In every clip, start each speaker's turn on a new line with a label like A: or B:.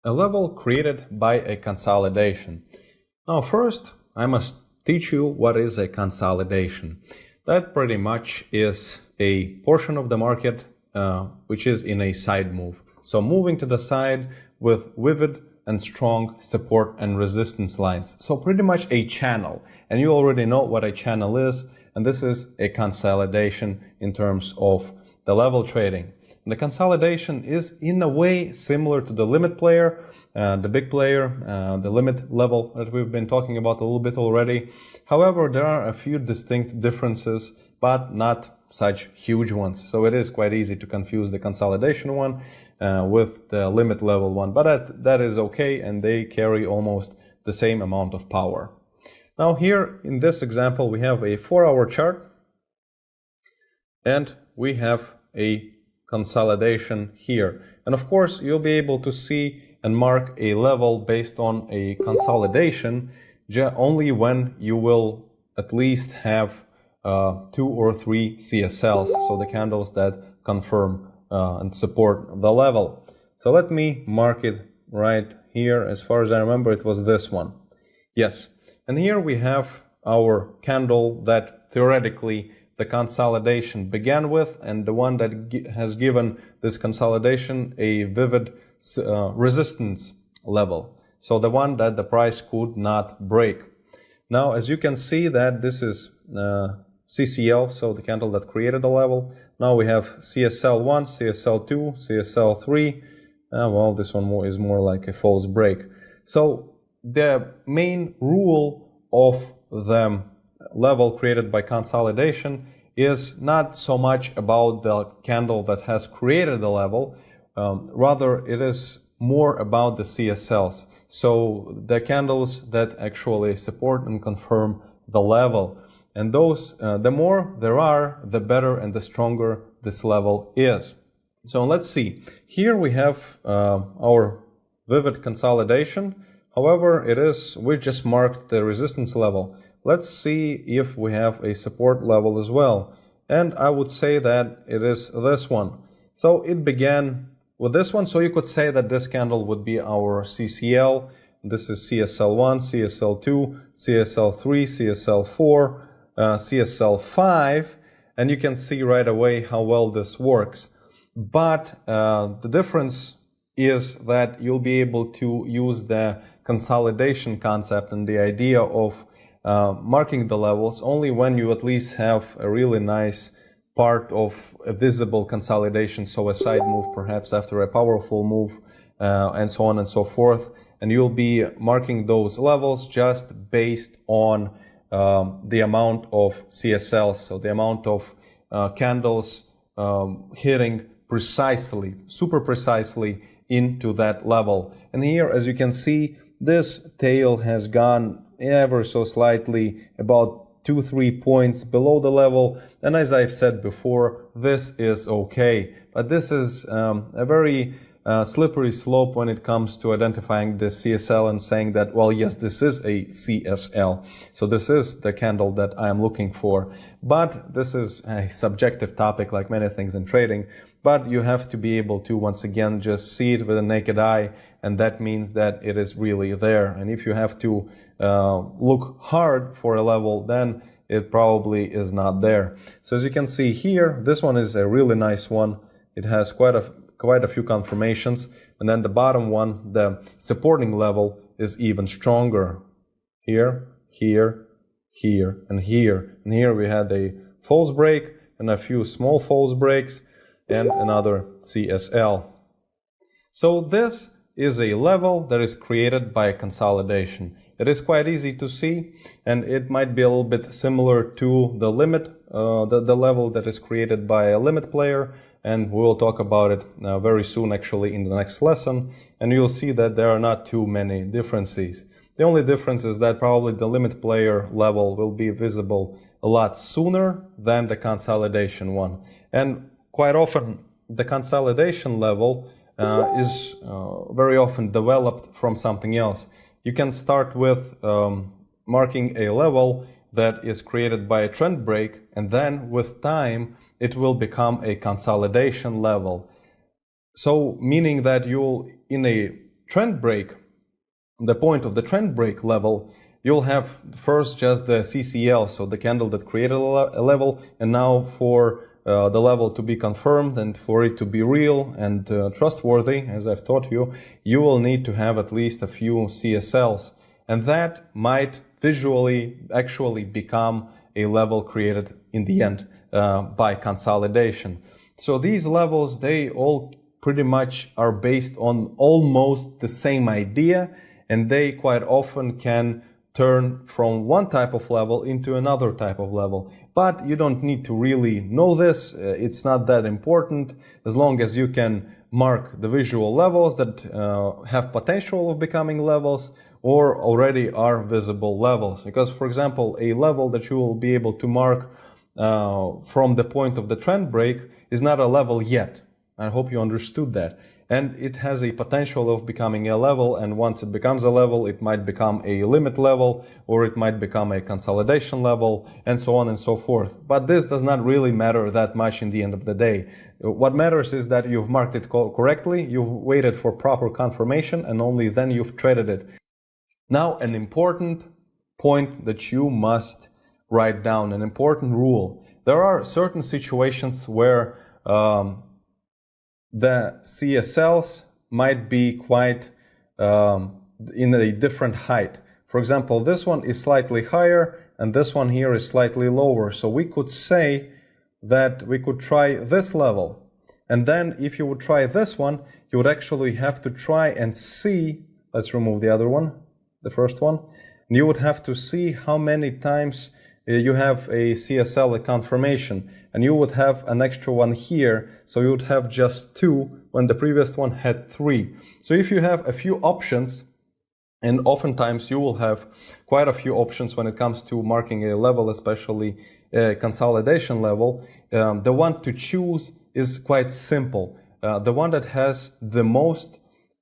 A: A level created by a consolidation. Now first, I must teach you what is a consolidation. That pretty much is a portion of the market which is in a side move. So moving to the side with vivid and strong support and resistance lines. So pretty much a channel. And you already know what a channel is. And this is a consolidation in terms of the level trading. And the consolidation is in a way similar to the limit player, the big player, the limit level that we've been talking about a little bit already. However, there are a few distinct differences, but not such huge ones. So it is quite easy to confuse the consolidation one with the limit level one, but that is okay, and they carry almost the same amount of power. Now here in this example, we have a 4-hour chart, and we have a consolidation here. And of course, you'll be able to see and mark a level based on a consolidation only when you will at least have 2 or 3 CSLs, so the candles that confirm and support the level. So let me mark it right here. As far as I remember, it was this one. Yes. And here we have our candle that theoretically the consolidation began with, and the one that has given this consolidation a vivid resistance level. So the one that the price could not break. Now, as you can see that this is CCL, so the candle that created the level. Now we have CSL1, CSL2, CSL3. Well, this one is more like a false break. So the main rule of the level created by consolidation is not so much about the candle that has created the level, rather it is more about the CSLs. So the candles that actually support and confirm the level. And those, the more there are, the better and the stronger this level is. So let's see. Here we have our vivid consolidation. However, we just marked the resistance level. Let's see if we have a support level as well. And I would say that it is this one. So it began with this one. So you could say that this candle would be our CCL. This is CSL1, CSL2, CSL3, CSL4, CSL5. And you can see right away how well this works. But the difference is that you'll be able to use the consolidation concept and the idea of marking the levels only when you at least have a really nice part of a visible consolidation, so a side move perhaps after a powerful move, and so on and so forth. And you'll be marking those levels just based on the amount of CSLs, so the amount of candles hitting precisely, super precisely into that level. And here, as you can see, this tail has gone ever so slightly about 2-3 points below the level. And as I've said before, this is okay. But this is a very slippery slope when it comes to identifying the CSL and saying that, well, yes, this is a CSL. So this is the candle that I'm looking for. But this is a subjective topic like many things in trading. But you have to be able to, once again, just see it with a naked eye. And that means that it is really there. And if you have to look hard for a level, then it probably is not there. So as you can see here, this one is a really nice one. It has quite a few confirmations. And then the bottom one, the supporting level, is even stronger. Here, here, here, and here. And here we had a false break and a few small false breaks and another CSL. So this is a level that is created by consolidation. It is quite easy to see, and it might be a little bit similar to the limit, the level that is created by a limit player, and we will talk about it very soon, actually, in the next lesson, and you'll see that there are not too many differences. The only difference is that probably the limit player level will be visible a lot sooner than the consolidation one. And quite often, the consolidation level is very often developed from something else. You can start with marking a level that is created by a trend break, and then with time it will become a consolidation level. So meaning that you'll, in a trend break, the point of the trend break level, you'll have first just the CCL, so the candle that created a level, and now for the level to be confirmed and for it to be real and trustworthy, as I've taught you, you will need to have at least a few CSLs. And that might visually actually become a level created in the end by consolidation. So these levels, they all pretty much are based on almost the same idea, and they quite often can turn from one type of level into another type of level. But you don't need to really know this. It's not that important, as long as you can mark the visual levels that have potential of becoming levels or already are visible levels. Because, for example, a level that you will be able to mark from the point of the trend break is not a level yet. I hope you understood that. And it has a potential of becoming a level, and once it becomes a level, it might become a limit level, or it might become a consolidation level, and so on and so forth. But this does not really matter that much in the end of the day. What matters is that you've marked it correctly, you've waited for proper confirmation, and only then you've traded it. Now, an important point that you must write down, an important rule. There are certain situations where the CSLs might be quite in a different height. For example, this one is slightly higher and this one here is slightly lower. So we could say that we could try this level. And then if you would try this one, you would actually have to try and see, let's remove the other one, the first one, and you would have to see how many times you have a CSL, a confirmation, and you would have an extra one here, so you would have just 2 when the previous one had 3. So if you have a few options, and oftentimes you will have quite a few options when it comes to marking a level, especially a consolidation level, the one to choose is quite simple. The one that has the most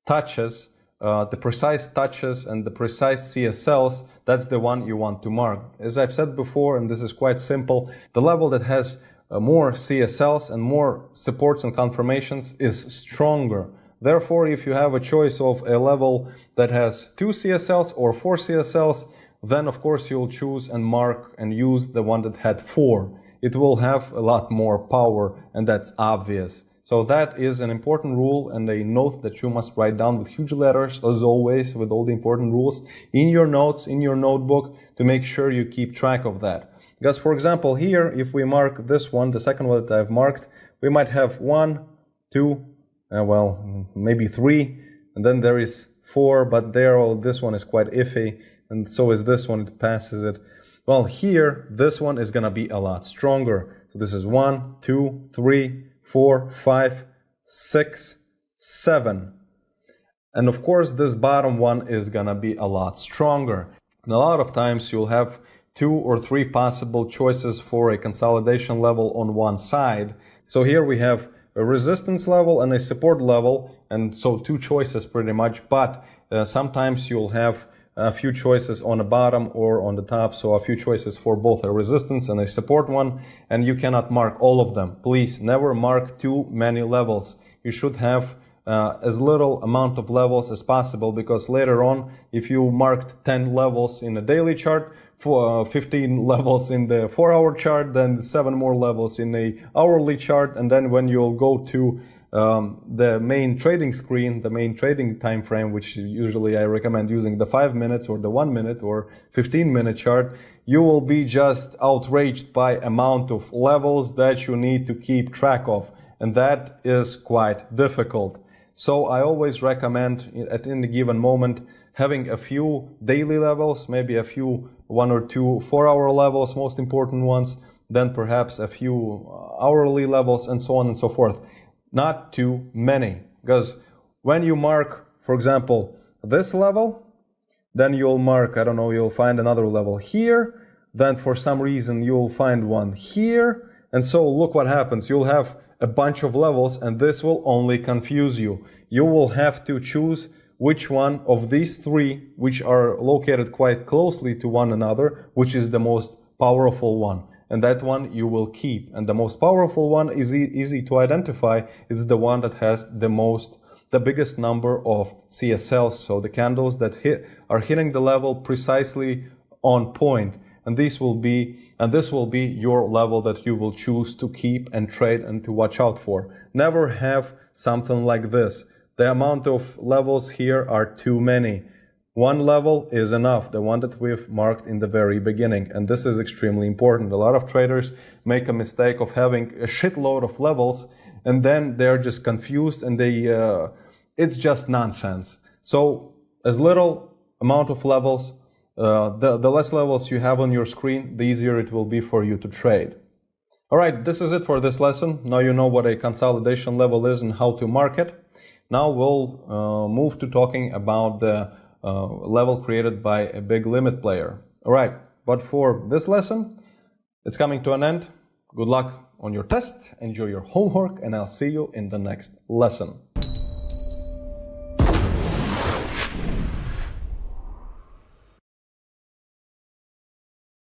A: touches, the precise touches and the precise CSLs, that's the one you want to mark. As I've said before, and this is quite simple, the level that has more CSLs and more supports and confirmations is stronger. Therefore, if you have a choice of a level that has 2 CSLs or 4 CSLs, then of course you'll choose and mark and use the one that had 4. It will have a lot more power, and that's obvious. So that is an important rule and a note that you must write down with huge letters, as always, with all the important rules in your notes, in your notebook, to make sure you keep track of that. Because, for example, here, if we mark this one, the second one that I've marked, we might have 1, 2, well, maybe 3, and then there is 4, but this one is quite iffy, and so is this one, it passes it. Well, here, this one is going to be a lot stronger. So this is 1, 2, 3, 4, 5, 6, 7. And of course, this bottom one is going to be a lot stronger. And a lot of times you'll have 2 or 3 possible choices for a consolidation level on one side. So here we have a resistance level and a support level, and so 2 choices pretty much, but sometimes you'll have a few choices on the bottom or on the top, so a few choices for both a resistance and a support one, and you cannot mark all of them. Please never mark too many levels. You should have as little amount of levels as possible, because later on, if you marked 10 levels in a daily chart, 15 levels in the 4-hour chart, then 7 more levels in a hourly chart, and then when you'll go to the main trading screen, the main trading time frame, which usually I recommend using the 5 minutes or the 1 minute or 15-minute chart, you will be just outraged by amount of levels that you need to keep track of, and that is quite difficult. So I always recommend at any given moment having a few daily levels, maybe a few 1 or 2 4-hour levels, most important ones, then perhaps a few hourly levels, and so on and so forth. Not too many, because when you mark, for example, this level, then you'll mark, I don't know, you'll find another level here, then for some reason you'll find one here, and so look what happens. You'll have a bunch of levels, and this will only confuse you. You will have to choose which one of these 3, which are located quite closely to one another, which is the most powerful one. And that one you will keep. And the most powerful one is easy to identify. It's the one that has the most the biggest number of CSLs, so the candles that are hitting the level precisely on point. And this will be your level that you will choose to keep and trade and to watch out for. Never have something like this. The amount of levels here are too many. One level is enough, the one that we've marked in the very beginning, and this is extremely important. A lot of traders make a mistake of having a shitload of levels, and then they're just confused, and it's just nonsense. So as little amount of levels, the less levels you have on your screen, the easier it will be for you to trade. Alright, this is it for this lesson. Now you know what a consolidation level is and how to mark it. Now we'll move to talking about the level created by a big limit player. Alright, but for this lesson, it's coming to an end. Good luck on your test, enjoy your homework, and I'll see you in the next lesson.